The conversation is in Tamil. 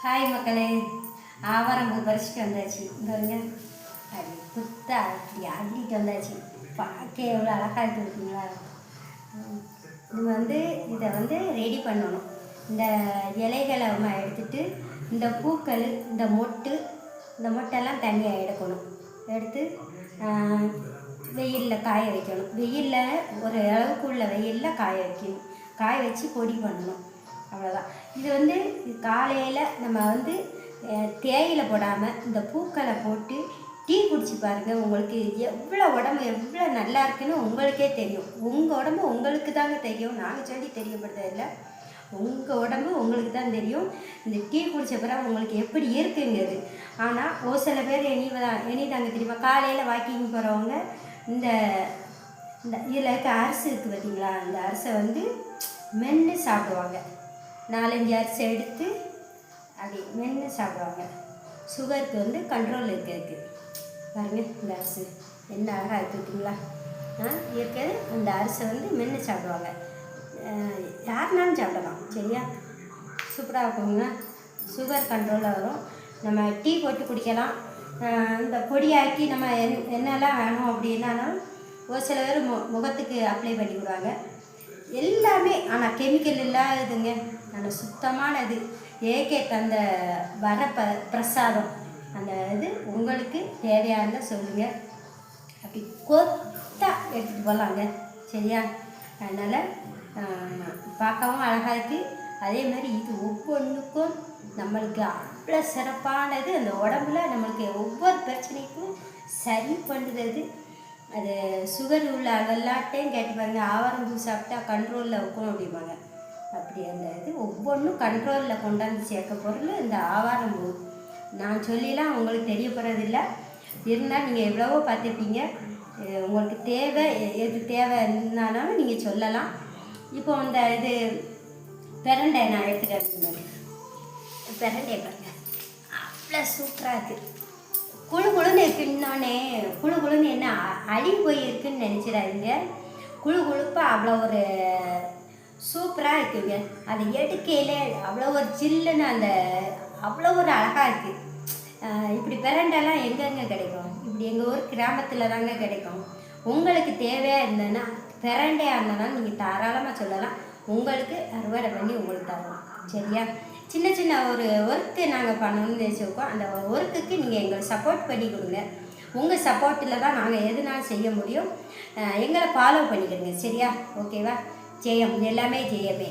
ஹாய் மக்களே, ஆவாரம்பூ பறிச்சுட்டு வந்தாச்சு. இங்கே அப்படி குத்தா அப்படி அள்ளிட்டு வந்தாச்சு. பார்க்க எவ்வளோ அழகாக இருக்குங்களா. இதை ரெடி பண்ணணும். இந்த இலைகளை எடுத்துட்டு இந்த பூக்கள் இந்த மொட்டெல்லாம் தனியாக எடுக்கணும். எடுத்து வெயிலில் காய வைக்கணும். வெயிலில் ஒரு அளவுக்கு உள்ள வெயிலில் காய வைக்கணும். காய வச்சு பொடி பண்ணணும். அவ்வளோதான். இது காலையில் நம்ம தேயிலை போடாமல் இந்த பூக்களை போட்டு டீ குடிச்சு பாருங்கள். உங்களுக்கு எவ்வளோ உடம்பு எவ்வளோ நல்லா இருக்குன்னு உங்களுக்கே தெரியும். உங்கள் உடம்பு உங்களுக்கு தாங்க தெரியும். நாங்கள் சொல்லி தெரியப்படுறதில்லை. உங்கள் உடம்பு உங்களுக்கு தான் தெரியும். இந்த டீ குடித்த பிறகு உங்களுக்கு எப்படி இருக்குங்கிறது. ஆனால் ஒரு சில பேர் தாங்க தெரியுமா, காலையில் வாக்கிங் போகிறவங்க இந்த இதில் இருக்க அரிசி இருக்குது பார்த்தீங்களா, இந்த அரிசை மென்று சாப்பிடுவாங்க. 4-5 அரிசி எடுத்து அப்படி மென்று சாப்பிடுவாங்க. சுகருக்கு கண்ட்ரோல் இருக்கிறதுக்கு பாருங்கள். இந்த அரிசி என்ன அழகாக இருக்குதுங்களா இருக்கிறது. அந்த அரிசை மென்று சாப்பிடுவாங்க. யாருனாலும் சாப்பிடலாம். சரியா, சூப்பராக இருக்குங்க. சுகர் கண்ட்ரோலில் வரும். நம்ம டீ போட்டு குடிக்கலாம். இந்த பொடியாக்கி நம்ம என்னெல்லாம் வேணும் அப்படின்னாலும் ஒரு சில பேர் முகத்துக்கு அப்ளை பண்ணி விடுவாங்க. எல்லாமே ஆனால் கெமிக்கல் இல்லாததுங்க. ஆனால் சுத்தமானது. ஏகே தந்த வர பிரசாதம். அந்த இது உங்களுக்கு தேவையானதை சொல்லுங்கள். அப்படி கொத்தா எடுத்துகிட்டு போகலாங்க. சரியா, அதனால் பார்க்கவும் அழகாக இருக்குது. அதே மாதிரி இது ஒவ்வொன்றுக்கும் நம்மளுக்கு அவ்வளோ சிறப்பானது. அந்த உடம்புல நம்மளுக்கு ஒவ்வொரு பிரச்சனைக்கும் சரி பண்ணுறது. அது சுகர் உள்ள அதெல்லாட்டையும் கேட்டு பாருங்கள். ஆவாரம்பூ சாப்பிட்டா கண்ட்ரோலில் வைக்கணும் அப்படிம்பாங்க. அப்படி அந்த இது ஒவ்வொன்றும் கண்ட்ரோலில் கொண்டாந்து சேர்க்க பொருள் இந்த ஆவாரம்பூ. நான் சொல்லிலாம் உங்களுக்கு தெரியப்படுறதில்லை. இருந்தால் நீங்கள் எவ்வளவோ பார்த்துருப்பீங்க. உங்களுக்கு எது தேவைன்னாலும் நீங்கள் சொல்லலாம். இப்போ இந்த இது பிரண்டை நான் எடுத்துக்கிறேன். பிரண்டையை பாருங்க, அவ்வளோ சூப்பராக இருக்குது. குழுன்னு இருக்குன்னொன்னே குழுன்னு என்ன அழிவு போய் இருக்குன்னு நினச்சிடாதீங்க. குழுப்பாக அவ்வளோ ஒரு சூப்பராக இருக்குங்க. அதை எடுக்கையிலே அவ்வளோ ஒரு ஜில்லுன்னு அவ்வளோ ஒரு அழகாக இருக்குது. இப்படி பிரண்டைலாம் எங்கெங்கே கிடைக்கும்? இப்படி எங்கள் ஊர் கிராமத்தில் தாங்க கிடைக்கும். உங்களுக்கு தேவையாக இருந்ததுன்னா பிரண்டையாக இருந்ததுனா நீங்கள் தாராளமாக சொல்லலாம். உங்களுக்கு அறுவடை பண்ணி உங்களுக்கு தரலாம். சரியா, சின்ன சின்ன ஒரு ஒர்க்கு நாங்கள் பண்ணணும்னு நினச்சிருக்கோம். அந்த ஒர்க்குக்கு நீங்கள் எங்களுக்கு சப்போர்ட் பண்ணி கொடுங்க. உங்கள் சப்போர்ட்டில் தான் நாங்கள் எதுனாலும் செய்ய முடியும். எங்களை ஃபாலோ பண்ணிக்கிறோங்க. சரியா, ஓகேவா? ஜெயம், எல்லாமே ஜெயமே.